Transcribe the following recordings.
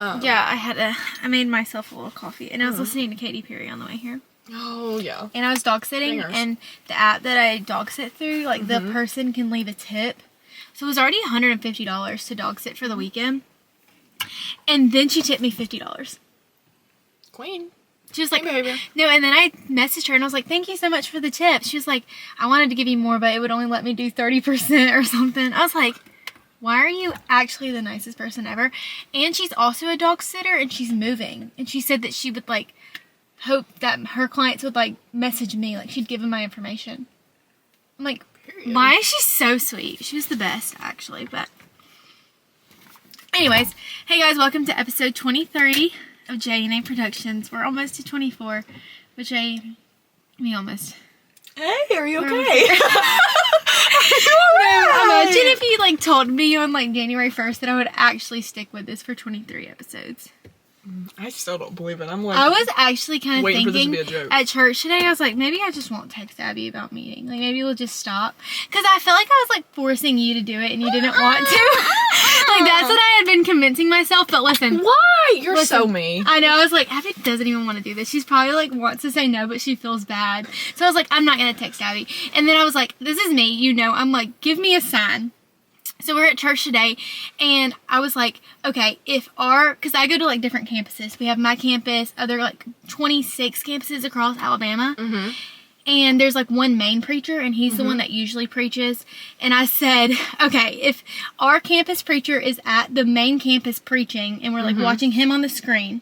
Yeah, I made myself a little coffee, and I was listening to Katy Perry on the way here. Oh, yeah. And I was dog sitting, and the app that I dog sit through, like, the person can leave a tip. So it was already $150 to dog sit for the weekend. And then she tipped me $50. Queen. She was like, hey, baby. no, and then I messaged her, and I was like, thank you so much for the tip. She was like, I wanted to give you more, but it would only let me do 30% or something. I was like, why are you actually the nicest person ever? And she's also a dog sitter, and she's moving. And she said that she would, like, hope that her clients would, like, message me. Like, she'd give them my information. I'm like, period. Why is she so sweet? She was the best, actually. But anyways, hey, guys, welcome to episode 23 of J&A Productions. We're almost to 24, which almost. Hey, are you okay? Imagine if you, like, told me on, like, January 1st that I would actually stick with this for 23 episodes. I still don't believe it. I'm like, I was actually kind of waiting thinking for this to be a joke. at church today, I was like, maybe I just won't text Abby about meeting. Like, maybe we'll just stop. Because I felt like I was, like, forcing you to do it and you didn't want to. Like, that's what I had been convincing myself. But listen. Why? You're so mean. I know. I was like, Abby doesn't even want to do this. She's probably, like, wants to say no, but she feels bad. So I was like, I'm not going to text Abby. And then I was like, this is me. You know, I'm like, give me a sign. So we're at church today, and I was like, okay, because I go to, like, different campuses. We have my campus, other, like, 26 campuses across Alabama. Mm-hmm. And there's, like, one main preacher, and he's the one that usually preaches. And I said, okay, if our campus preacher is at the main campus preaching, and we're, like, watching him on the screen,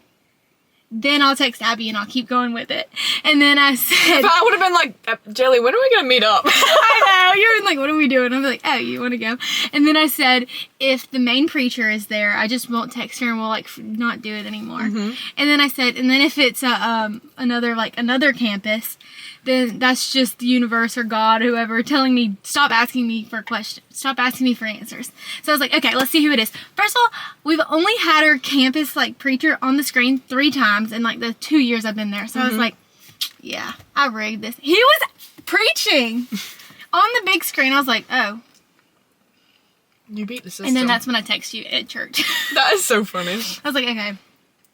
then I'll text Abby and I'll keep going with it. And then I said, But I would have been like, Jelly, when are we going to meet up? I know, you're like, what are we doing? I'm like, oh, you want to go? And then I said, if the main preacher is there, I just won't text her and we'll, like, not do it anymore. And then I said, and then if it's another campus, then that's just the universe or God, whoever, telling me, stop asking me for questions. Stop asking me for answers. So I was like, okay, let's see who it is. First of all, we've only had our campus, like, preacher on the screen 3 times in, like, the 2 years I've been there. So I was like, yeah, I rigged this. He was preaching on the big screen. I was like, oh. You beat the system. And then that's when I text you at church. That is so funny. I was like, okay,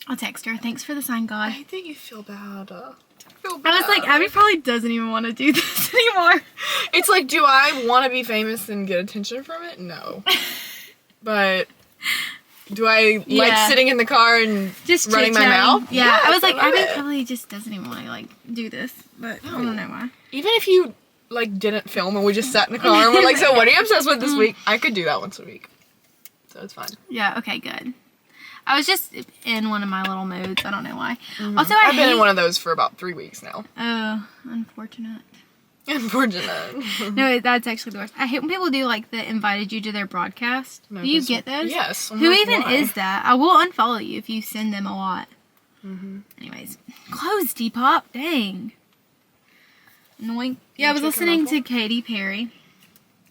I'll text her. Thanks for the sign, God. I hate that you feel bad. I was like, Abby probably doesn't even want to do this anymore. It's like, do I want to be famous and get attention from it? No. But do I like sitting in the car and just running my mouth? Yeah, I was like, Abby probably just doesn't even want to, like, do this. But I don't know why. Even if you, like, didn't film and we just sat in the car and we're like, so what are you obsessed with this week? I could do that once a week. So it's fine. Yeah, okay, good. I was just in one of my little moods. I don't know why. Also, I've been in one of those for about 3 weeks now. Oh, unfortunate. Unfortunate. No, that's actually the worst. I hate when people do, like, the invited you to their broadcast. No, do you get those? Yes. Who even is that? I will unfollow you if you send them a lot. Anyways. Close, Depop. Dang. Annoying. Yeah, I was listening to Katy Perry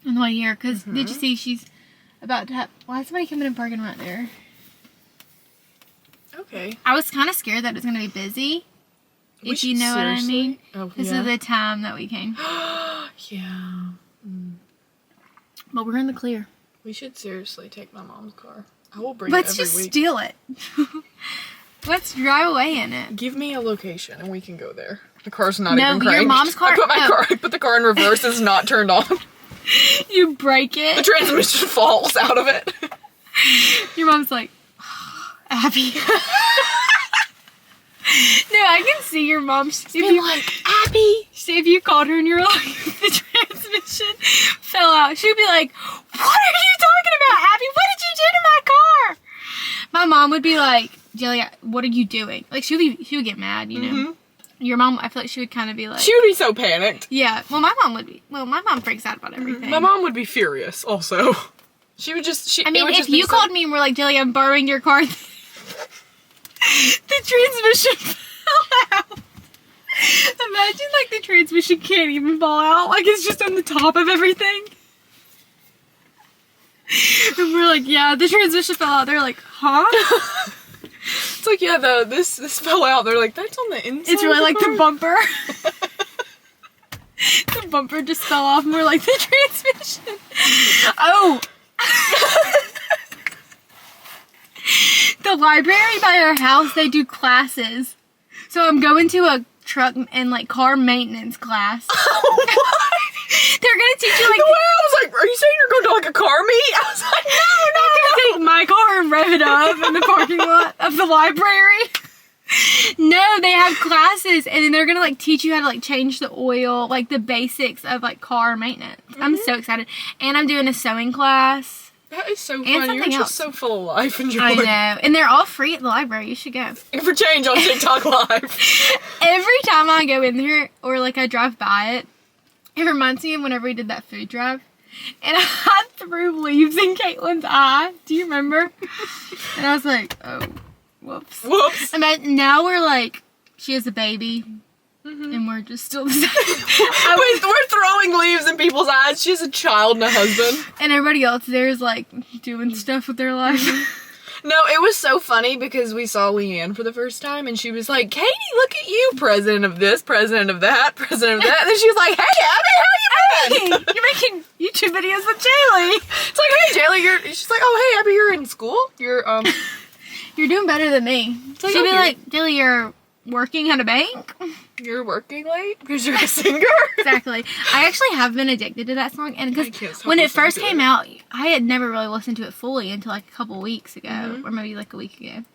on the way here, because did you see she's about to have... Why is somebody coming and parking right there? Okay. I was kind of scared that it was going to be busy. If you know what I mean. Oh, this is the time that we came. Yeah. But we're in the clear. We should seriously take my mom's car. I will bring Let's it every just week. steal it. Let's drive away in it. Give me a location and we can go there. The car's not even cranked. No, your mom's car. I put the car in reverse. It's not turned on. You break it. The transmission falls out of it. Your mom's like, Abby. No, I can see your mom. Like, Abby. See if you called her and you're like, the transmission fell out. She'd be like, what are you talking about, Abby? What did you do to my car? My mom would be like, Jelly, what are you doing? Like, she would get mad, you know. Your mom, I feel like she would kind of be like... She would be so panicked. Yeah, well, my mom would be. Well, my mom freaks out about everything. My mom would be furious, also. She would just... I mean, if you called me and were like, Jelly, I'm borrowing your car... The transmission fell out. Imagine, like, the transmission can't even fall out. Like, it's just on the top of everything. And we're like, yeah, the transmission fell out. They're like, huh? It's like, yeah, this fell out. They're like, that's on the inside. It's really like the bumper. The bumper just fell off and we're like, the transmission. Oh. The library by our house, they do classes. So I'm going to a truck and like car maintenance class. They're gonna teach you like. The way I was like, are you saying you're going to like a car meet? I was like, no. Take my car and rev it up in the parking lot of the library. No, they have classes, and then they're gonna like teach you how to like change the oil, like the basics of like car maintenance. I'm so excited, and I'm doing a sewing class. That is so fun. You're just so full of life and joy. I know, and they're all free at the library. You should go. For change on TikTok Live. Every time I go in there or like I drive by it, it reminds me of whenever we did that food drive. And I threw leaves in Caitlin's eye. Do you remember? And I was like, oh, whoops. And now we're like, she has a baby. And we're just still the same. We're throwing leaves in people's eyes. She has a child and a husband. And everybody else there is like doing stuff with their life. No, it was so funny because we saw Leanne for the first time and she was like, Katie, look at you, president of this, president of that, president of that. And then she was like, hey, Abby, how you doing? You're making YouTube videos with Jaylee. It's like, hey, Jaylee, she's like, oh, hey, Abby, you're in school? You're doing better than me. So she'd be like, Jaylee, you're working at a bank? You're working late because you're a singer? Exactly. I actually have been addicted to that song, and because when it first came out, I had never really listened to it fully until like a couple weeks ago, or maybe like a week ago.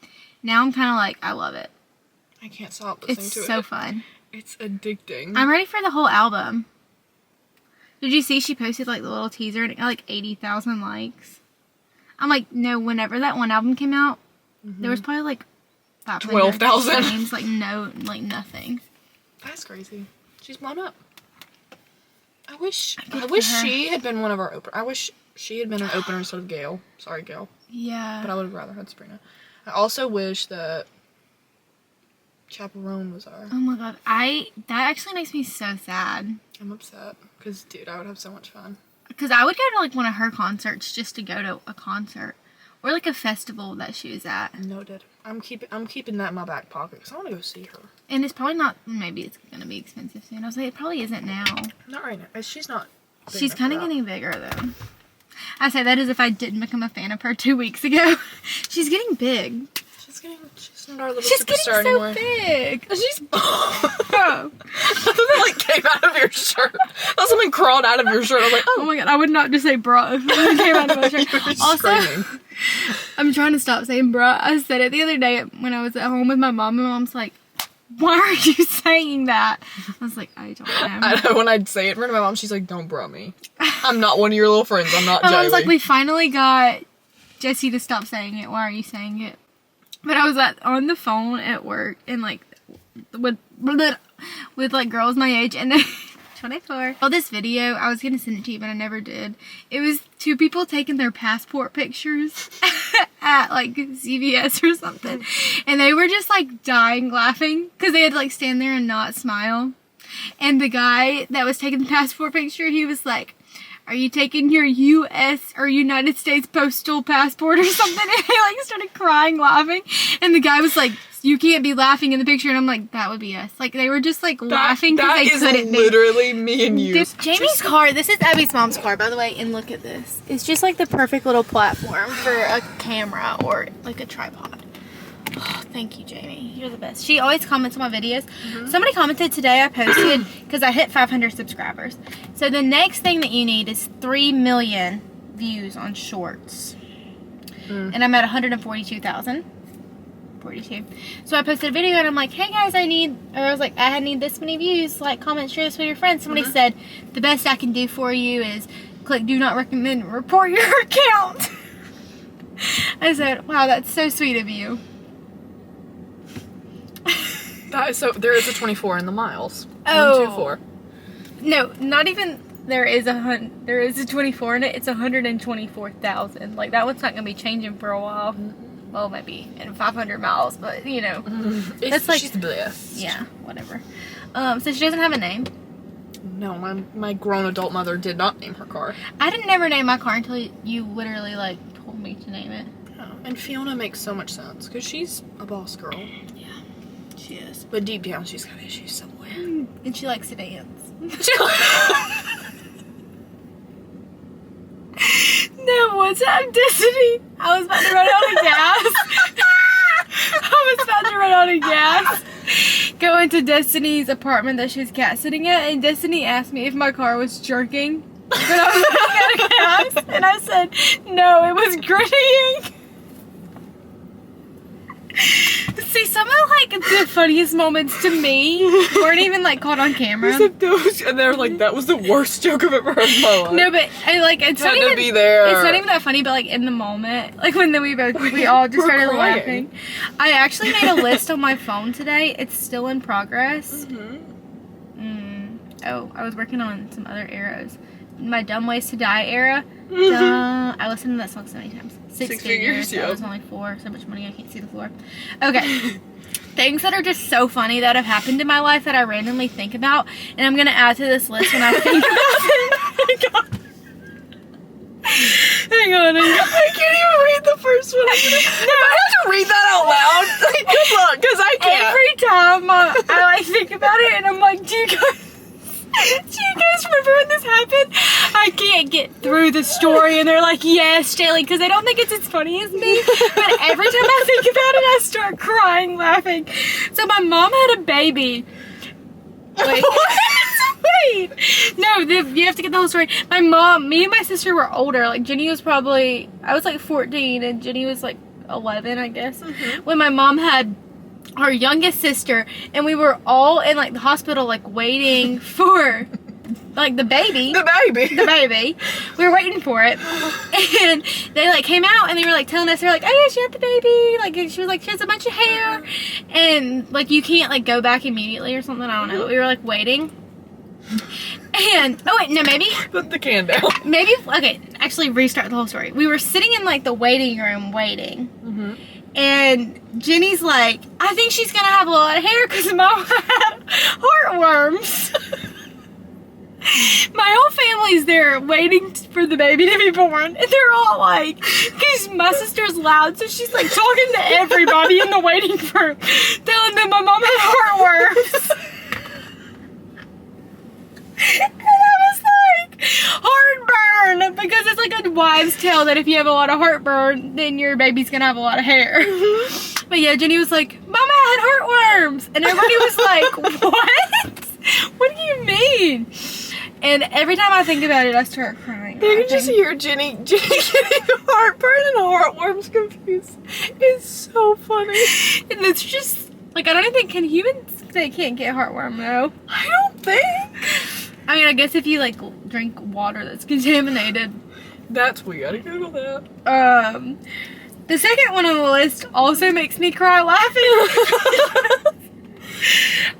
Now I'm kind of like, I love it. I can't stop listening to it. It's so fun. It's addicting. I'm ready for the whole album. Did you see she posted like the little teaser and it got like 80,000 likes? I'm like, no, whenever that one album came out, there was probably like 12,000 names, like no, like nothing. That's crazy. She's blown up. I wish she had been one of our openers. I wish she had been an opener instead of Gail. Sorry, Gail. Yeah. But I would have rather had Sabrina. I also wish that Chaperone was our. Oh my god, that actually makes me so sad. I'm upset because, dude, I would have so much fun. Because I would go to like one of her concerts just to go to a concert. Or like a festival that she was at. Noted. I'm keeping that in my back pocket because I want to go see her. And it's probably not. Maybe it's gonna be expensive soon. I was like, it probably isn't now. Not right now. She's not. She's kind of getting bigger though. I say that as if I didn't become a fan of her 2 weeks ago. She's getting big. She's not our little superstar anymore. She's getting so big. She's. Oh. That like came out of your shirt. That something crawled out of your shirt. I was like, oh my god, I would not just say bruh if it came out of my shirt. Also, I'm trying to stop saying bruh. I said it the other day when I was at home with my mom, and my mom's like, why are you saying that? I was like, I don't know. I know when I'd say it in front of my mom, she's like, don't bruh me. I'm not one of your little friends. I'm not Jaylee. My mom's like, we finally got Jesse to stop saying it. Why are you saying it? But I was on the phone at work and like with like girls my age and 24. Well, this video, I was gonna send it to you, but I never did. It was 2 people taking their passport pictures at like CVS or something, and they were just like dying laughing because they had to like stand there and not smile. And the guy that was taking the passport picture, he was like, are you taking your U.S. or United States postal passport or something? And I like started crying, laughing. And the guy was like, you can't be laughing in the picture. And I'm like, that would be us. Like, they were just like laughing because they couldn't be. That is literally me and you. Jamie's car, this is Abby's mom's car, by the way. And look at this. It's just like the perfect little platform for a camera or like a tripod. Oh, thank you, Jamie. You're the best. She always comments on my videos. Somebody commented today I posted because I hit 500 subscribers. So the next thing that you need is 3 million views on shorts. And I'm at 142,000. 42. So I posted a video and I'm like, hey guys, I need this many views. Like, comment, share this with your friends. Somebody said, the best I can do for you is click do not recommend and report your account. I said, wow, that's so sweet of you. That is so. There is a 24 in the miles. Oh. 124. No, not even. There is a 24 in it. It's 124,000. Like, that one's not gonna be changing for a while. Well, maybe in 500 miles, but you know, that's like she's blessed. Yeah, whatever. So she doesn't have a name. No, my grown adult mother did not name her car. I didn't never name my car until you literally like told me to name it. Oh, and Fiona makes so much sense because she's a boss girl. Yeah, she is. But deep down, she's got issues somewhere. And she likes to dance. No, one time, Destiny, I was about to run out of gas. run out of gas. Going to Destiny's apartment that she was cat sitting at, and Destiny asked me if my car was jerking when I was running out of gas, and I said, no, it was grittying. See, some of like the funniest moments to me weren't even like caught on camera. And they're like, that was the worst joke I've ever heard in my life. No, but it's not Had to even be there. It's not even that funny, but like in the moment, like when we all just We're started crying. laughing. I actually made a list on my phone today. It's still in progress. Oh, I was working on some other eras. My Dumb Ways to Die era. I listened to that song so many times. Six figures. Yeah. That was only 4. So much money I can't see the floor. Okay. Things that are just so funny that have happened in my life that I randomly think about, and I'm gonna add to this list when I think about it. Hang on. I can't even read the first one. If I have to read that out loud, like, good luck, because I can't. Every time I like think about it, and I'm like, do you guys remember when this happened? I can't get through the story, and they're like, yes, Jaylee, because they don't think it's as funny as me. But every time I think about it, I start crying, laughing. So my mom had a baby. Wait. Wait. No, you have to get the whole story. My mom, me and my sister were older. Like, Jenny was probably, I was like 14, and Jenny was like 11, I guess. When my mom had our youngest sister, and we were all in like the hospital, like waiting for like the baby. The baby. We were waiting for it, and they like came out and they were like telling us, they're like, oh yeah, she had the baby. Like, she was like, she has a bunch of hair, and like you can't like go back immediately or something. I don't know. But we were like waiting. And oh wait, no, maybe Put the can down. maybe okay. Actually, restart the whole story. We were sitting in like the waiting room waiting. And Jenny's like, I think she's gonna have a lot of hair because Mom had heartworms. My whole family's there waiting for the baby to be born, and they're all like, because my sister's loud, so she's like talking to everybody in the waiting room, telling them my mom had heartworms. And I was like, heartburn, because it's like a wives' tale that if you have a lot of heartburn, then your baby's gonna have a lot of hair. But yeah, Jenny was like, Mama had heartworms, and everybody was like, what? What do you mean? And every time I think about it, I start crying. You can just hear Jenny getting heartburn and heartworms confused. It's so funny. And it's just, like, I don't even think, can humans, they can't get heartworm, no? I don't think. I mean, I guess if you, like, drink water that's contaminated. That's weird. I gotta Google that. The second one on the list also makes me cry laughing.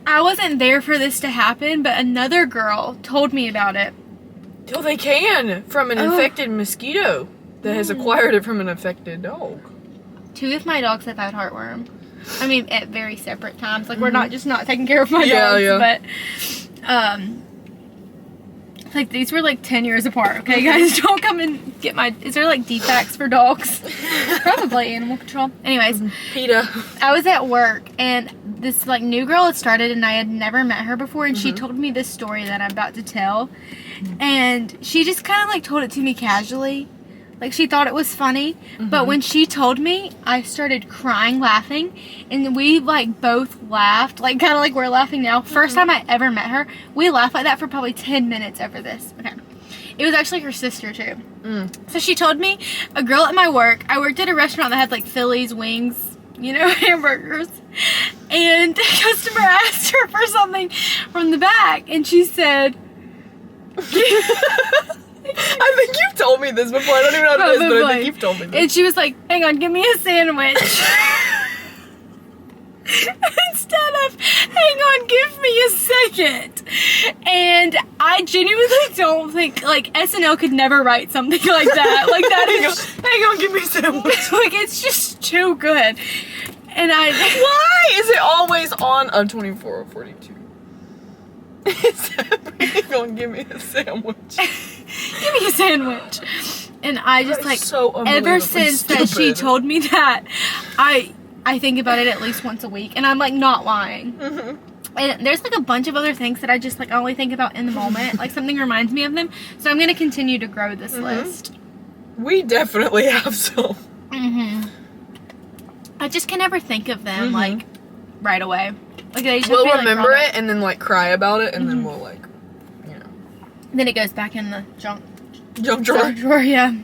I wasn't there for this to happen, but another girl told me about it. Oh, they can. From an infected mosquito that has acquired it from an infected dog. 2 of my dogs have had heartworm. I mean, at very separate times. Like, we're not just not taking care of my dogs, but, like, these were, like, 10 years apart, okay, guys? Don't come and get my... Is there, like, defects for dogs? Probably animal control. Anyways. PETA. I was at work, and this, like, new girl had started, and I had never met her before, and she told me this story that I'm about to tell. And she just kind of, like, told it to me casually. Like, she thought it was funny. But when she told me, I started crying, laughing. And we, like, both laughed. Like, kind of like we're laughing now. First time I ever met her, we laughed like that for probably 10 minutes over this. Okay. It was actually her sister, too. So she told me, a girl at my work, I worked at a restaurant that had, like, Philly's wings, you know, hamburgers. And a customer asked her for something from the back. And she said... I think you've told me this before. I don't even know what it is, but I think you've told me this. And she was like, hang on, give me a sandwich. Instead of, hang on, give me a second. And I genuinely don't think, like, SNL could never write something like that. Like, that is... Hang on, give me a sandwich. Like, it's just too good. And I... Why is it always on a 24 or 42? Hang on, give me a sandwich. Give me a sandwich. And I just, like, so ever since that she stupid. told me that, I think about it at least once a week. And I'm, like, not lying. And there's, like, a bunch of other things that I just, like, only think about in the moment. Like, something reminds me of them. So I'm going to continue to grow this list. We definitely have some. I just can never think of them, like, right away. Like they just We'll have to be, like, remember thrown it and then like cry about it, and then Mhm. we'll like, you know, out. Then it goes back in the junk junk drawer. drawer. Yeah.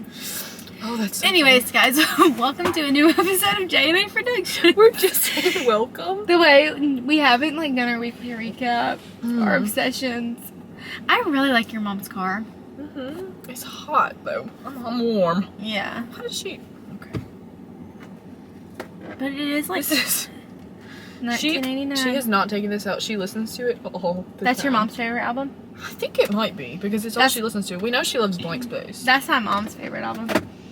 Oh, that's. So Anyways, guys, welcome to a new episode of J&A Production. funny. We're just saying welcome. The way we haven't like done our weekly recap, our Mm. obsessions. I really like your mom's car. Mm-hmm. It's hot though. I'm warm. Yeah, How does she? Okay. but it is like This is. 1989. She has not taken this out. She listens to it all the That's your time. mom's favorite album? I think it might be because it's all That's- she listens to. We know she loves Blank Space. That's my mom's favorite album.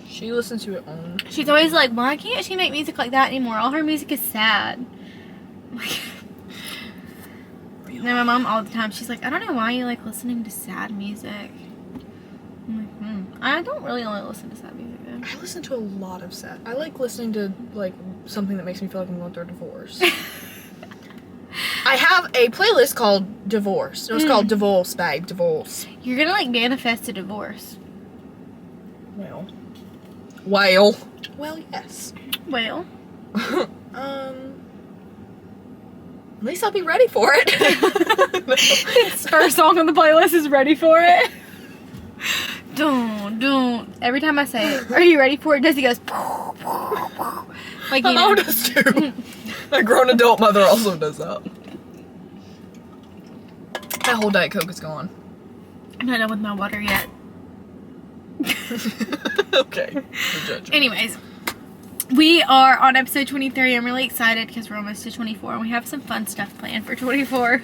She listens to it on. She's always like, why can't she make music like that anymore? All her music is sad. Like, no, my mom all the time, she's like, I don't know why you like listening to sad music. I'm like, I don't really only listen to sad music though. I listen to a lot of sad. I like listening to like something that makes me feel like I'm going through a divorce. I have a playlist called Divorce. It was called Divorce, babe. Divorce. You're gonna like manifest a divorce. Well, yes. Well, At least I'll be ready for it. first song on the playlist is Ready For It. Don't. Every time I say it, are you ready for it? Desi goes, like, My you mom know. does too. My grown adult mother also does that. That whole Diet Coke is gone. I'm not done with my water yet. Okay. No judgment. Anyways, we are on episode 23. I'm really excited because we're almost to 24 and we have some fun stuff planned for 24.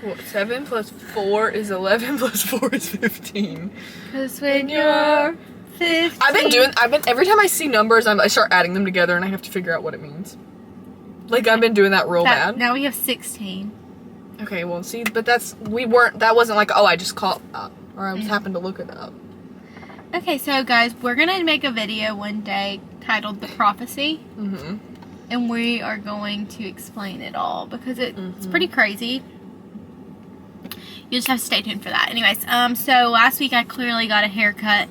What, 7 plus 4 is 11 plus 4 is 15. Because when you're 15. Every time I see numbers, I start adding them together and I have to figure out what it means. Like, I've been doing that real bad. Now we have 16. Okay, well, see, but that wasn't like, oh, I just caught up. Or I just happened to look it up. Okay, so guys, we're going to make a video one day titled The Prophecy. Mm-hmm. And we are going to explain it all because it's pretty crazy. You just have to stay tuned for that. Anyways, so last week I clearly got a haircut.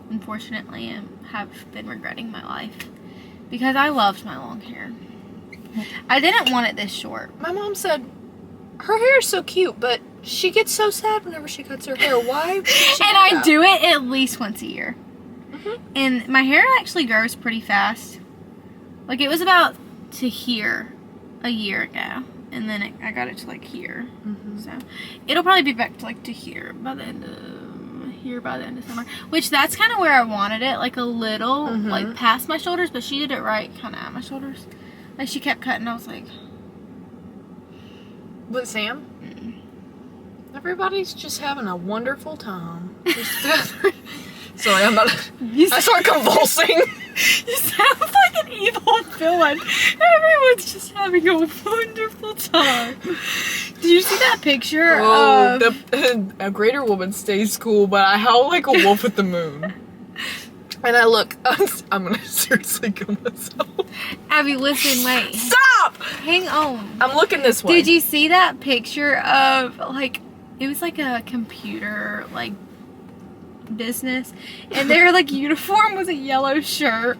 Unfortunately, I have been regretting my life because I loved my long hair. I didn't want it this short. My mom said, her hair is so cute, but she gets so sad whenever she cuts her hair. Why? would she And do I that? do it at least once a year. Mhm. And my hair actually grows pretty fast. Like, it was about to here a year ago. And then I got it to, like, here. Mhm. So, it'll probably be back to, like, to here by the end of summer. Which, that's kind of where I wanted it. Like, a little, Mhm. like, past my shoulders. But she did it right kind of at my shoulders. Like, she kept cutting. I was like... But Sam, everybody's just having a wonderful time. Sorry, I start convulsing. You sound like an evil villain. Everyone's just having a wonderful time. Did you see that picture Oh, of... a greater woman stays cool, but I howl like a wolf at the moon. And I look, I'm gonna seriously kill myself. Abby, listen, wait. Stop! Hang on. I'm looking this way. Did you see that picture of, like, it was like a computer, like, business, and their, like, uniform was a yellow shirt,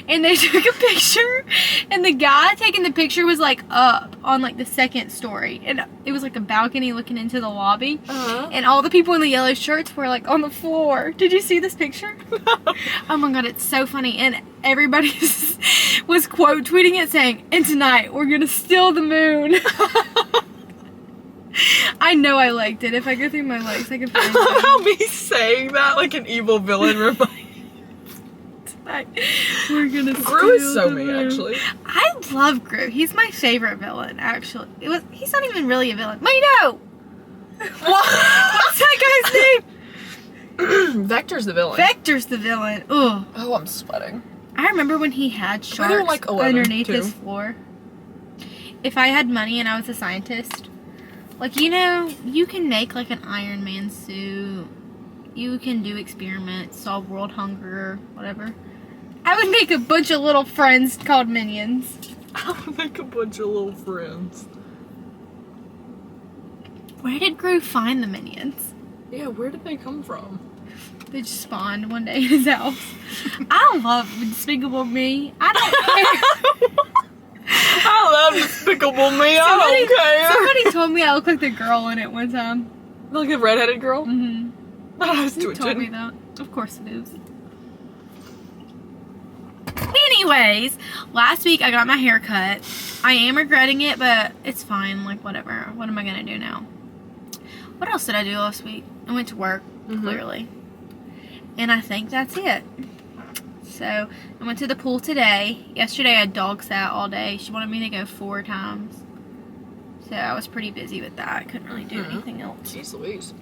and they took a picture, and the guy taking the picture was, like, up on, like, the second story, and it was, like, a balcony looking into the lobby, Uh-huh. and all the people in the yellow shirts were, like, on the floor. Did you see this picture? Oh my god, it's so funny, and everybody was quote tweeting it saying, and tonight we're gonna steal the moon. I know I liked it. If I go through my likes, I can find it. How me saying that like an evil villain Tonight, we're gonna steal Gru is so the me, moon. actually. I love Gru. He's my favorite villain, actually. He's not even really a villain. Wait, no! What's that guy's name? Vector's the villain. Vector's the villain. Ugh. Oh, I'm sweating. I remember when he had But they're sharks like 11, underneath too. his floor. If I had money and I was a scientist, like, you know, you can make, like, an Iron Man suit. You can do experiments, solve world hunger, whatever. I would make a bunch of little friends called minions. I would make a bunch of little friends. Where did Gru find the minions? Yeah, where did they come from? They just spawned one day in his house. I love Despicable Me. I don't care. likable me. I don't care. Somebody told me I look like the girl in it one time. Like a redheaded girl? Mm-hmm. I was Who told me twitching. that? Of course it is. Anyways, last week I got my hair cut. I am regretting it, but it's fine. Like, whatever. What am I gonna do now? What else did I do last week? I went to work, clearly. And I think that's it. So, I went to the pool today. Yesterday I dog sat all day. She wanted me to go 4 times. So, I was pretty busy with that. I couldn't really do anything else. Jeez Louise.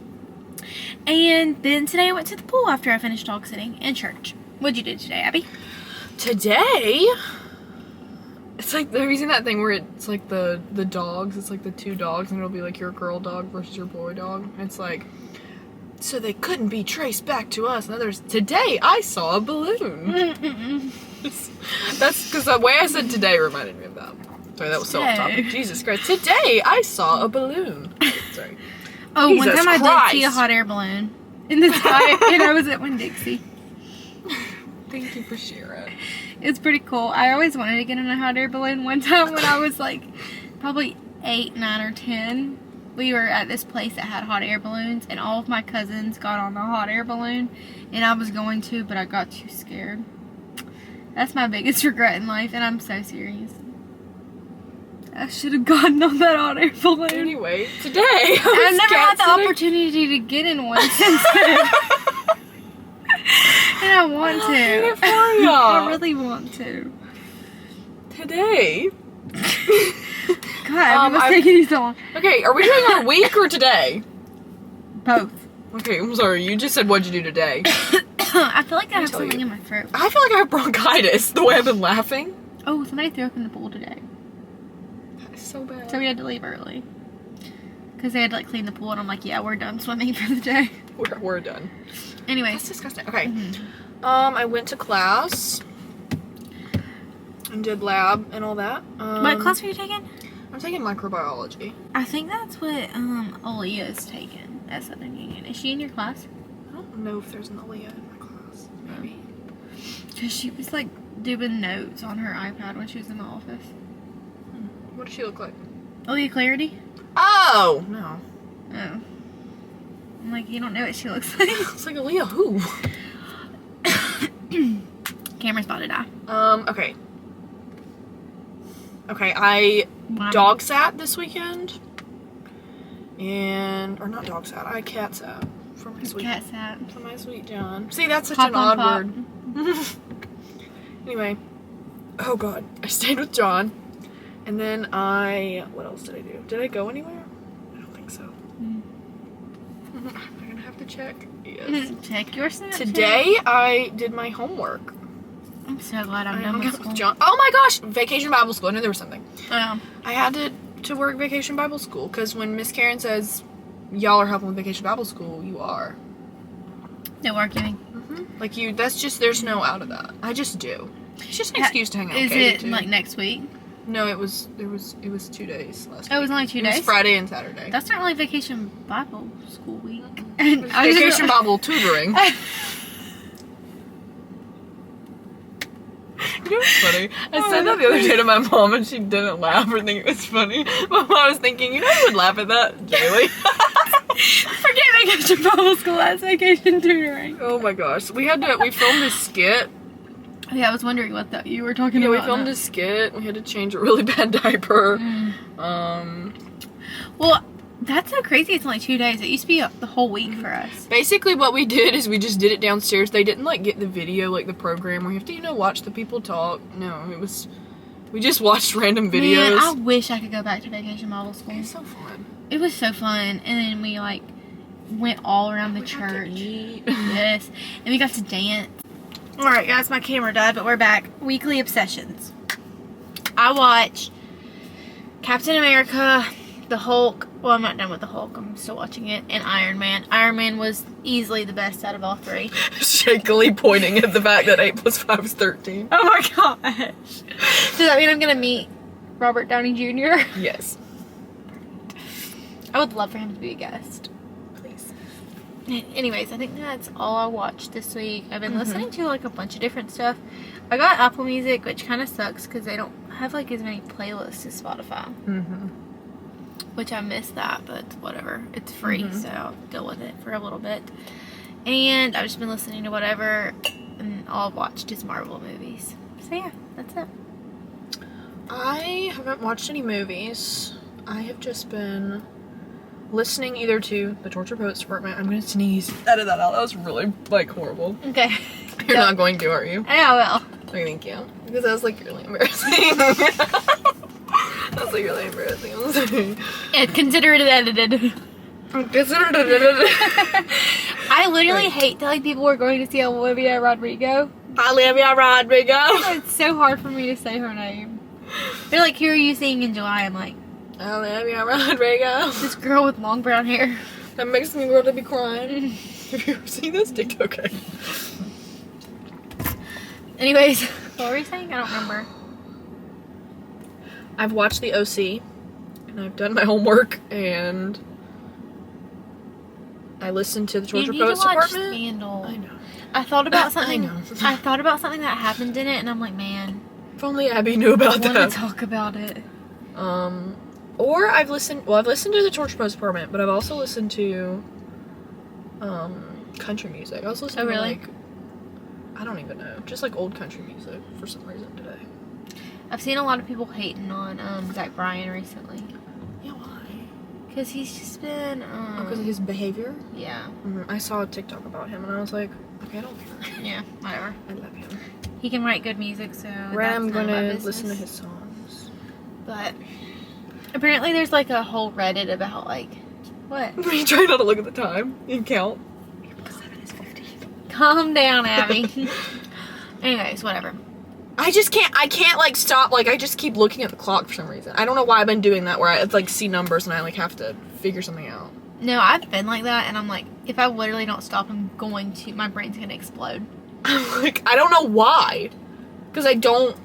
And then today I went to the pool after I finished dog sitting and church. What'd you do today, Abby? Today, it's like, have you seen that thing where it's like the dogs, it's like the 2 dogs, and it'll be like your girl dog versus your boy dog. It's like, so they couldn't be traced back to us. And others, today I saw a balloon. That's because the way I said today reminded me of that. Sorry, that was so off topic. Jesus Christ. Today I saw a balloon. Sorry. Oh, Jesus one time I did see a Christ. hot air balloon in the sky, and I was at Winn-Dixie. Thank you for sharing. It's pretty cool. I always wanted to get in a hot air balloon. One time when I was like probably 8, 9, or 10, we were at this place that had hot air balloons, and all of my cousins got on the hot air balloon, and I was going to, but I got too scared. That's my biggest regret in life, and I'm so serious. I should have gotten on that hot air balloon. Anyway, today I've never had the opportunity to get in one since then. And I want to. I really want to. Today. God, I must take it so long. Okay, are we doing our week or today? Both. Okay, I'm sorry. You just said what'd you do today. I feel like I have tell something you. in my throat. I feel like I have bronchitis the way I've been laughing. Oh, somebody threw up in the pool today. That's so bad. So we had to leave early. Because they had to like clean the pool, and I'm like, yeah, we're done swimming for the day. We're done. Anyways. That's disgusting. Okay. I went to class and did lab and all that. What class were you taking? I'm taking microbiology. I think that's what Aaliyah's taking at Southern Union. Is she in your class? I don't know if there's an Aaliyah in my class. Maybe. Because she was like doing notes on her iPad when she was in the office. What does she look like? Aaliyah Clarity? Oh! No. Oh. I'm like, you don't know what she looks like. It's like Aaliyah who? Camera's about to die. Okay. Okay, I Wow. dog sat this weekend. Or not dog sat, I cat sat for my sweet Cat sat. for my sweet John. See, that's such Pop an on odd pop. word. Anyway. Oh god. I stayed with John. And then what else did I do? Did I go anywhere? I don't think so. Mm. I'm gonna have to check. Yes. Check your Snapchat. Today I did my homework. I'm so glad I'm I done hung with out school. with John. Oh my gosh! Vacation Bible School. I knew there was something. Oh. I had to work Vacation Bible School because when Miss Karen says y'all are helping with Vacation Bible School, you are. No arguing. Like that's just, there's no out of that. I just do. It's just an excuse to hang out with Is Katie, it too. like next week? No, it was 2 days last week. Oh, it was only 2 It days? was Friday and Saturday. That's not really Vacation Bible School week. And Vacation Bible tutoring. You know what's funny? I said that the other day to my mom and she didn't laugh or think it was funny. My mom was thinking, you know who would laugh at that? Daily. Forget Vacation Bible School, that's Vacation Tutoring. Oh my gosh. We filmed this skit. Yeah, I was wondering what you were talking Yeah, we about. filmed a skit. We had to change a really bad diaper. Well, that's so crazy. It's only 2 days. It used to be the whole week for us. Basically what we did is we just did it downstairs. They didn't like get the video, like the program where you have to, watch the people talk. No, we just watched random videos. Man, I wish I could go back to Vacation Bible School. It's so fun. It was so fun. And then we went all around the We got to church. eat. Yes. And we got to dance. Alright guys, my camera died, but we're back. Weekly Obsessions. I watched Captain America, the Hulk. Well, I'm not done with the Hulk. I'm still watching it. And Iron Man. Iron Man was easily the best out of all 3. Shakily pointing at the fact that 8 + 5 is 13. Oh my gosh. Does that mean I'm going to meet Robert Downey Jr.? Yes. I would love for him to be a guest. Please. Anyways, I think that's all I watched this week. I've been listening to a bunch of different stuff. I got Apple Music, which kind of sucks because they don't have like as many playlists as Spotify, which I miss that, but whatever. It's free, so I'll deal with it for a little bit. And I've just been listening to whatever, and all I've watched is Marvel movies. So yeah, that's it. I haven't watched any movies. I have just been listening either to The Torture Poets Department. I'm gonna sneeze. Edit that out. That was really, like, horrible. Okay. You're not going to, are you? I will. Okay, thank you. Because that was, like, really embarrassing. That was, like, really embarrassing. I'm sorry. And consider it edited. I literally hate telling people we're going to see Olivia Rodrigo. Olivia Rodrigo. It's so hard for me to say her name. They're like, who are you seeing in July? I'm like, Olivia Rodrigo. this girl with long brown hair. That makes me want to be crying. Have you ever seen this TikTok? Okay. Anyways, what were you saying? I don't remember. I've watched The OC, and I've done my homework, and I listened to the Torture You need to Poets watch Department. Scandal. I know. I thought about something. I know. I thought about something that happened in it, and I'm like, man, If only Abby knew I about want that. to talk about it. Or I've listened to the Torture Poets Department, but I've also listened to, country music. I was listening Oh, really? to, like, I don't even know, just, like, old country music for some reason today. I've seen a lot of people hating on Zach Bryan recently. Yeah, why? Because he's just been, Because of his behavior? yeah. I saw a TikTok about him, and I was like, okay, I don't care. Yeah, whatever. I love him. He can write good music, so I'm that's none of my gonna business. listen to his songs. But apparently there's like a whole Reddit about like, what? Are you trying not to look at the time and count? 7:50. Calm down, Abby. Anyways, whatever. I can't like stop, like I just keep looking at the clock for some reason. I don't know why I've been doing that where I like see numbers and I like have to figure something out. No, I've been like that, and I'm like, if I literally don't stop, my brain's gonna explode. I'm like, I don't know why. Because I don't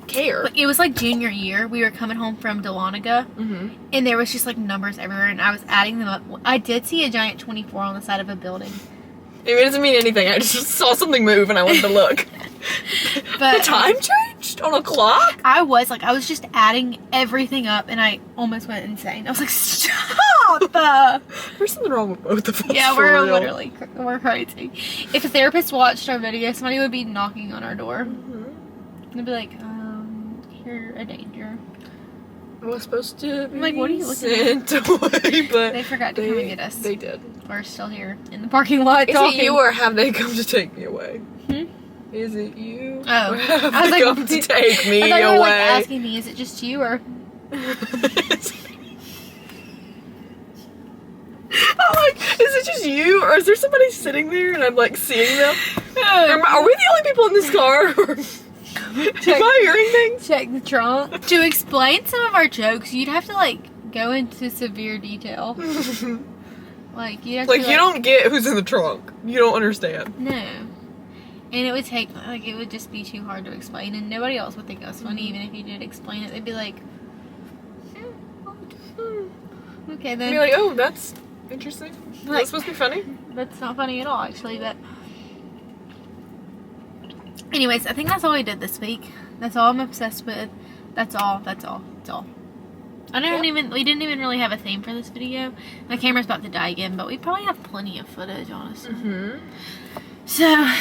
care. But it was like junior year. We were coming home from Dahlonega, and there was just like numbers everywhere, and I was adding them up. I did see a giant 24 on the side of a building. It doesn't mean anything. I just saw something move and I wanted to look. But the time changed on a clock? I was just adding everything up, and I almost went insane. I was like, stop! There's something wrong with both of us. Yeah, for we're real. literally, we're crazy. If a therapist watched our video, somebody would be knocking on our door. They'd be like, you're a danger. I was supposed to be like, what are you looking sent away, but They forgot to come and get us. They did. We're still here in the parking lot Is talking. it you or have they come to take me away? Hmm? Is it you? Oh. Or have I was they like, come to take me I thought you away? were like asking me, is it just you or? I'm like, is it just you, or is there somebody sitting there and I'm like seeing them? Are we the only people in this car? Am I hearing things? Check the trunk. To explain some of our jokes, you'd have to like go into severe detail. Like you have Like to, you don't get who's in the trunk. You don't understand. No. And it would take like it would just be too hard to explain, and nobody else would think it was funny even if you did explain it. They'd be like, okay then. Be like, oh, that's interesting. Is Like- that supposed to be funny? That's not funny at all, actually. But anyways, I think that's all we did this week. That's all I'm obsessed with. That's all. That's all. That's all. We didn't even really have a theme for this video. My camera's about to die again, but we probably have plenty of footage, honestly. So,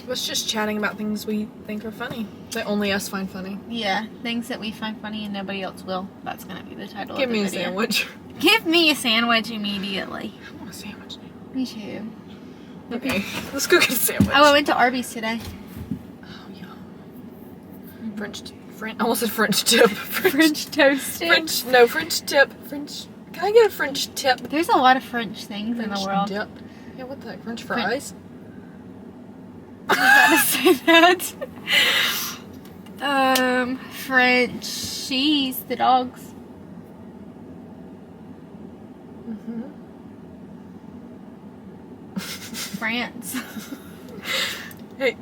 Let's just chatting about things we think are funny. That only us find funny. yeah, things that we find funny and nobody else will. That's gonna be the title Give of the me a video. sandwich. Give me a sandwich immediately. I want a sandwich now. Me too. Okay, let's go get a sandwich. Oh, I went to Arby's today. Oh, yum. I almost said French tip. French toast. French tip. Can I get a French tip? There's a lot of French things in the world. Dip. Yeah, what the heck? French fries? I was about to say that. French cheese, the dogs. France. Hey,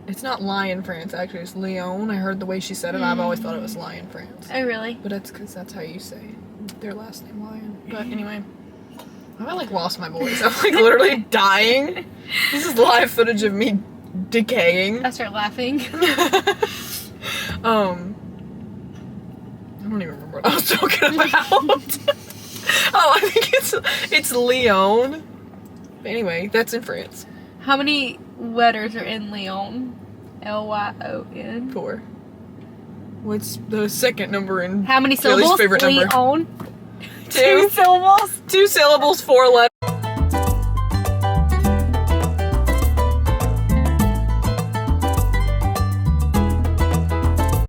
it's not Lion France, actually. It's Lyon. I heard the way she said it. I've always thought it was Lion France. Oh, really? But that's because that's how you say their last name, Lion. But anyway, I like lost my voice. I'm like literally dying. This is live footage of me decaying. I start laughing. I don't even remember what I was talking about. Oh, I think it's Lyon. But anyway, that's in France. How many letters are in Lyon? Lyon. 4. What's the second number in How many Kaylee's syllables? favorite number? Lyon. 2 syllables. 2 syllables, 4 letters.